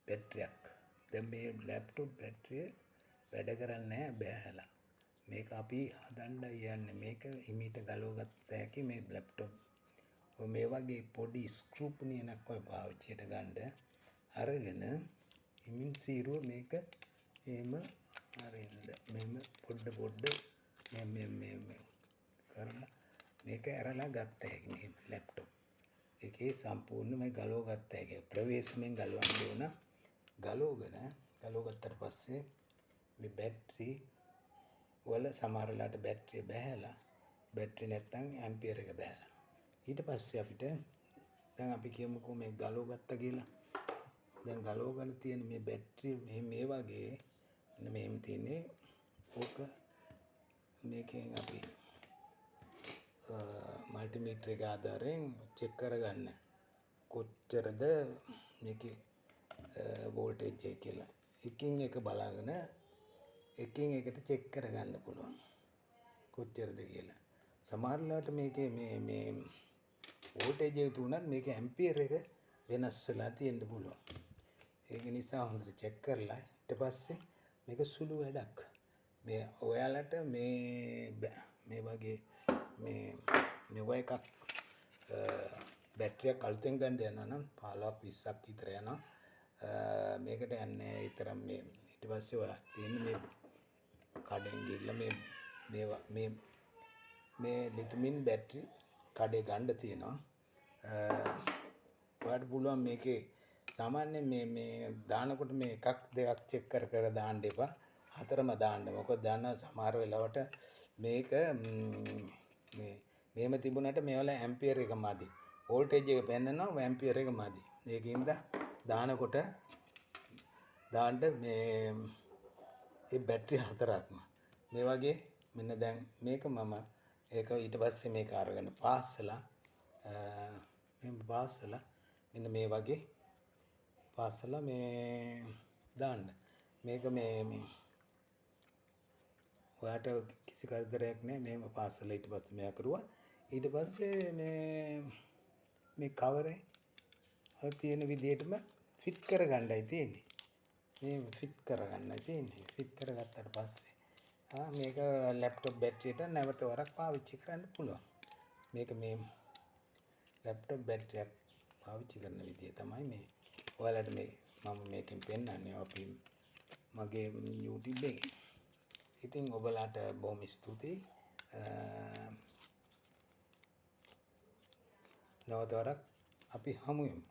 බැටරියක්. දැන් මේ ලැප්ටොප් බැටරිය වැඩ කරන්නේ නැහැ බෑහලා. මේක අපි හදන්න යන්නේ. මේක හිමීට ගලවගත්ත හැකි මේ ලැප්ටොප්. මේ වගේ පොඩි ස්ක්‍රූ පුනියනක් ඔය පාවිච්චියට ගන්න අරගෙන හිමින් සීරුව මේක එහෙම අරින්න. මෙහෙම පොඩ මේ කරලා මේක ඇරලා ගත්ත හැකි මේ ලැප්ටොප්. ඒකේ සම්පූර්ණ මේ ගලව ගත්ත හැකි. ප්‍රවේශමෙන් ගලවන්න ඕන. ගලවගත්තට පස්සේ මේ බැටරි වල සමහරලාට බැටරිය බැහැලා බැටරි නැත්තම් ඇම්පියර් එක බැහැලා. ඊට පස්සේ අපිට දැන් අපි කියමුකෝ මේ ගලවගත්තා කියලා. දැන් ගලවගෙන තියෙන මේ බැටරිය මේ වගේ මෙහෙම තියෙන්නේ. ඕක මේකෙන් අපි මල්ටිමීටර් එක ආධාරයෙන් චෙක් කරගන්න කොච්චරද මේකේ වෝල්ටේජ් එක කියලා. එකින් එක බලාගෙන එකින් එකට චෙක් කරගන්න පුළුවන් කොච්චරද කියලා. සමහරවිට මේකේ මේ වෝල්ටේජ් එක තුනත් මේකේ ඇම්පියර් එක වෙනස් වෙලා තියෙන්න පුළුවන්. ඒක නිසා හොඳට චෙක් කරලා ඊට පස්සේ මේක සුළු වැඩක්. මේ ඔයාලට මේ වගේ මේ එකක් බැටරියක් අලුතෙන් ගන්න යනවා නම් 15ක් 20ක් විතර යනවා. මේකට යන්නේ ඊතරම් මේ ඊට පස්සේ ඔයා තියෙන මේ කඩෙන් ගිහලා මේ ලිතුමින් බැටරි කඩේ ගන්න තියෙනවා. ඔයාලට පුළුවන් මේකේ සාමාන්‍යයෙන් මේ දානකොට මේ එකක් දෙකක් චෙක් කර දාන්න එපා. හතරම දාන්න. මොකද දාන සමහර වෙලාවට මේක මෙහෙම තිබුණාට මේවල ඇම්පියර් එක මදි. වෝල්ටේජ් එක පෙන්නනවා ඇම්පියර් එක මදි. ඒකින්ද දානකොට දාන්න මේ බැටරි හතරක්ම මේ වගේ මෙන්න දැන් මේක මම ඒක ඊට පස්සේ මේක අරගෙන පාස්සලා මෙන්න මේ වගේ පාස්සලා මේ දාන්න. මේක මේ ඔයාට කිසි කරදරයක් නැහැ. මේම පාස්සලා ඊට පස්සේ මෙයා කරුවා. ඊට පස්සේ මේ කවරේ තියෙන විදිහටම ෆිට කරගන්නයි තියෙන්නේ. මේ ෆිට කරගන්නයි තියෙන්නේ. ෆිට කරගත්තට පස්සේ මේක ලැප්ටොප් බැටරියට නැවත වරක් පාවිච්චි කරන්න පුළුවන්. මේක මේ ලැප්ටොප් බැටරියක් පාවිච්චි කරන විදිය තමයි මේ. ඔයාලට මම මේකෙන් පෙන්නන්නේ අපි මගේ YouTube එකේ. ඉතින් ඔබලාට බොහොම ස්තුතියි. නැවත වරක් අපි හමු වෙමු.